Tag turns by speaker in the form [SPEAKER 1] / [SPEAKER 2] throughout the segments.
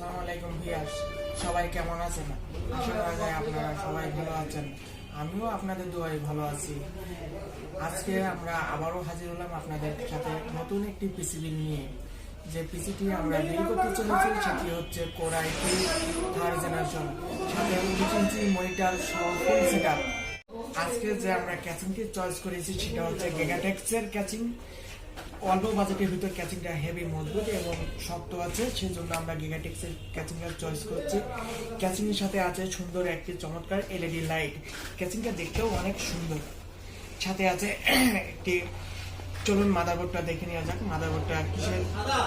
[SPEAKER 1] আসসালামু আলাইকুম ভিউয়ার্স, সবাই কেমন আছেন? আশা করা যায় আপনারা সবাই ভালো আছেন। আমিও আপনাদের দোয়ায় ভালো আছি। আজকে আমরা আবারও হাজির হলাম আপনাদের সাথে নতুন একটি পিসিবি নিয়ে। যে পিসিটি আমরা বিল করতে চলেছি সেটি হচ্ছে কোরাই থার্ড জেনারেশন, সাথে 19 ইঞ্চি মনিটর সহ ফুল সেটআপ। আজকে যে আমরা ক্যাচিংটি চয়েস করেছি সেটা হচ্ছে গিগাটেক্সের ক্যাচিং। অল্প বাজেটের ভিতর ক্যাচিংটা হেভি মজবুত এবং শক্ত আছে, সেজন্য আমরা গিগাটেক্সের ক্যাচিংটা চয়েস করছি। ক্যাচিংয়ের সাথে আছে সুন্দর একটি চমৎকার এলইডি লাইট। ক্যাচিংটা দেখতেও অনেক সুন্দর। সাথে আছে একটি, চলুন মাদারবোর্ডটা দেখে নেওয়া যাক। মাদারবোর্ডটা কিসের?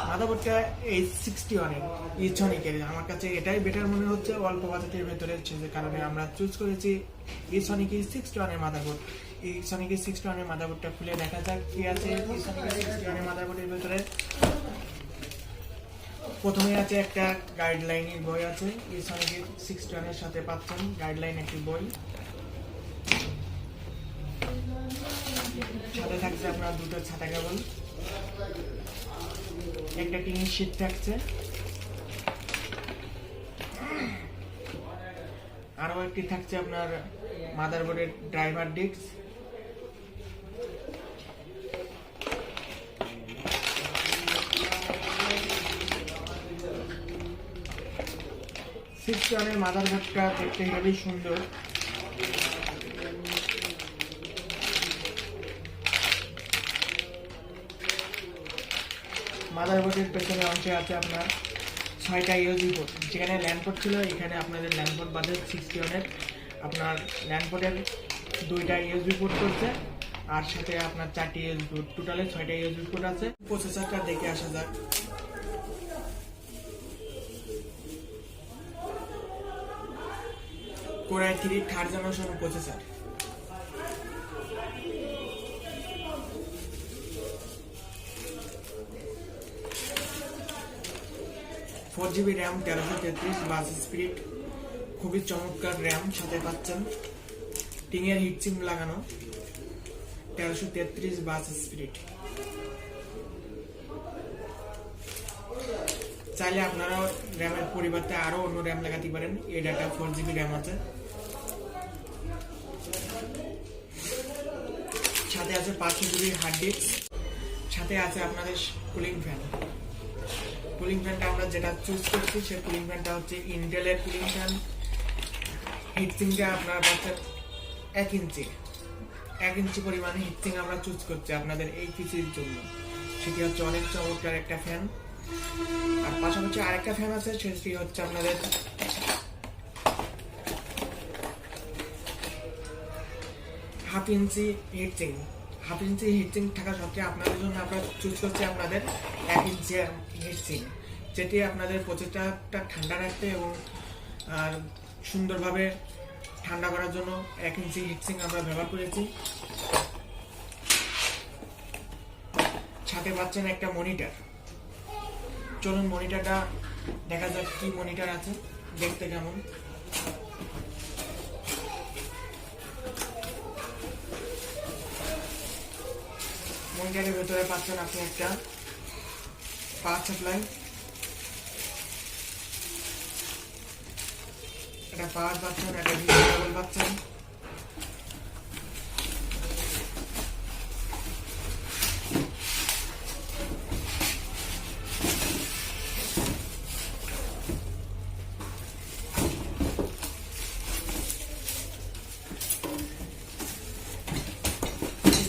[SPEAKER 1] মাদারবোর্ডটা H61 এর, ইসনিকের। আমার কাছে এটাই বেটার মনে হচ্ছে অল্প বাজেটের ভেতরে, যে কারণে আমরা চুজ করেছি Eshonic 61 এর মাদারবোর্ড। Eshonic 61 এর মাদারবোর্ডটা খুলে দেখা যাক কি আছে Eshonic 61 এর মাদারবোর্ডের ভেতরে। প্রথমে আছে একটা গাইডলাইনের বই আছে। Eshonic 61 এর সাথে পাচ্ছেন গাইডলাইন একটি বই। সাথে থাকছে আপনার দুটো ছাতা কেবল, একটা টিনের শীট থাকছে, আরো একটি থাকছে আপনার মাদারবোর্ডের ড্রাইভার ডিস্ক। সিক্সটিনের মাদারবোর্ডটা দেখতে হেবি সুন্দর। মাদারবোর্ডের পেছনে অংশে আছে আপনার 6টা ইউএসবি পোর্ট। যেখানে ল্যান্ড পোর্ট ছিল এখানে আপনাদের ল্যান্ড পোর্ট বাদে 61-এর আপনার ল্যান্ড পোর্টের 2টা ইউএসবি পোর্ট করছে, আর সাথে আপনার 4টি ইউএসবি পোর্ট, টোটালে 6টা ইউএসবি পোর্ট আছে। প্রসেসরটা দেখে আসা যাক। Core i 3 third generation processor. 4GB RAM, 1333 বাস স্পিড, খুবই চমৎকার র্যাম। সাথে পাচ্ছেন টিংয়ের হিটসিং লাগানো, 1333 বাস স্পিড। চাইলে আপনারা র্যামের পরিবর্তে আরো অন্য র্যাম লাগাতে পারেন। এই ডাটা 4GB র্যাম আছে। সাথে আছে 500GB হার্ড ডিস্ক। সাথে আছে আপনাদের কুলিং ফ্যান। কুলিং ফ্যানটা আমরা যেটা চুজ করছি সেই কুলিং ফ্যানটা হচ্ছে ইন্টেলের কুলিং ফ্যান। হিটসিংটা আপনার পাচ্ছেন 1 ইঞ্চি পরিমাণে হিটসিং আমরা চুজ করছি আপনাদের এই পিসির জন্য। সেটি হচ্ছে অনেক চমৎকার একটা ফ্যান। আর পাশাপাশি আরেকটা ফ্যান আছে, সেটি হচ্ছে আপনাদের half inch heat sink. Half inch heat sink থাকা সত্ত্বেও আপনাদের জন্য আমরা চুজ করছি আপনাদের 1 ইঞ্চি হিটসিং, যেটি আপনাদের প্রচেসরটা ঠান্ডা রাখতে এবং সুন্দরভাবে ঠান্ডা করার জন্য 1 ইঞ্চি হিটসিং আমরা ব্যবহার করেছি। সাথে পাচ্ছেন একটা মনিটর। চলুন মনিটরটা দেখা যাক কি মনিটর আছে, দেখতে কেমন। মনিটরের ভেতরে পাচ্ছেন আপনি একটা পাওয়ার সাপ্লাই, একটা পাওয়ার পাচ্ছেন, একটা কেবল পাচ্ছেন।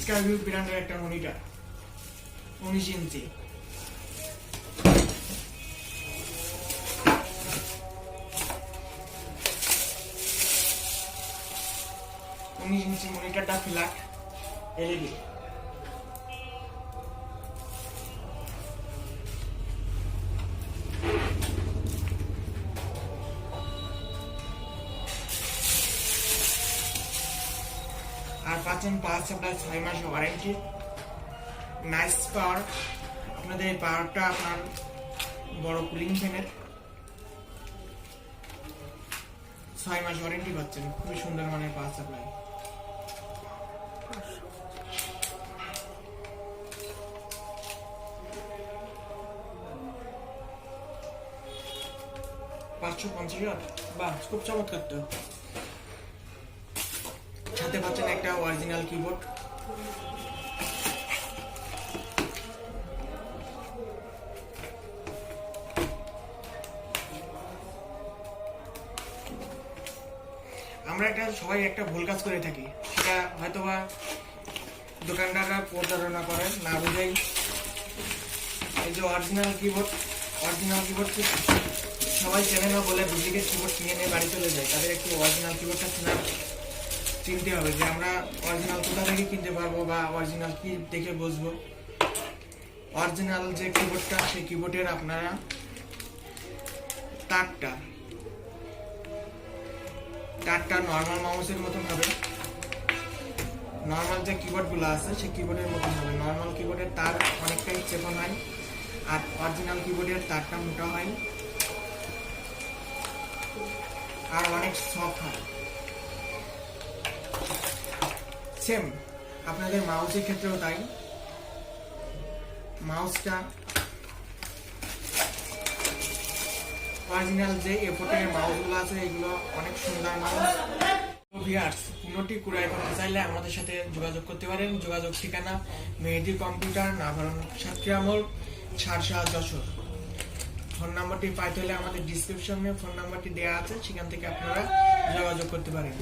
[SPEAKER 1] স্কাইভিউ ব্র্যান্ডের একটা মনিটর, 19 ইঞ্চি। মনিটরটা ফ্ল্যাট এলইডি। আর পাচ্ছেন পাওয়ার সাপ্লাই 6 মাস ওয়ারেন্টি। নাইস পাওয়ার। আপনাদের এই পাওয়ারটা আপনার বড় কুলিং ফ্যানের 6 মাস ওয়ারেন্টি পাচ্ছেন। খুবই সুন্দর মানের পাওয়ার সাপ্লাই। 550 ওয়াট, বা খুব চমৎকার। তো সাথে পাচ্ছেন একটা অরিজিনাল কিবোর্ড। আমরা সবাই একটা ভুল কাজ করে থাকি, সেটা হয়তোবা দোকানদাররা প্রতারণা করে না বুঝেই। এই যে অরিজিনাল কিবোর্ড সবাই চেনে না বলে ডুপ্লিকেট কিবোর্ড কিনে নিয়ে বাড়ি চলে যায়। তাদের একটু অরিজিনাল কিবোর্ডটা চিনতে হবে যে আমরা অরিজিনাল কোথা থেকে কিনতে পারবো বা অরিজিনাল কি দেখে বুঝবো। অরিজিনাল যে কিবোর্ডটা, সেই কিবোর্ডের আপনারা তারটা নর্মাল মাউসের মতন হবে। নর্মাল যে কিবোর্ডগুলো আছে সেই কিবোর্ডের মতন হবে। নর্মাল কিবোর্ডের তার অনেকটাই চেপন হয়, আর অরিজিনাল কিবোর্ডের তারটা মোটা হয় আর অনেক সফট হয়। সেম আপনাদের মাউসের ক্ষেত্রেও তাই। মাউসটা অরিজিনাল যে এফোর্টের মাউসগুলো আছে এগুলো অনেক সুন্দর মাউস। ভিউয়ার্স, পুনটি ক্রয় করতে চাইলে আমাদের সাথে যোগাযোগ করতে পারেন। যোগাযোগ ঠিকানা মেহেদি কম্পিউটার, নাভারন, সাতক্ষীরা মোড়, শার্শা, যশোর। ফোন নাম্বারটি পাইতে হলে আমাদের ডিসক্রিপশনে ফোন নাম্বারটি দেওয়া আছে, সেখান থেকে আপনারা যোগাযোগ করতে পারেন।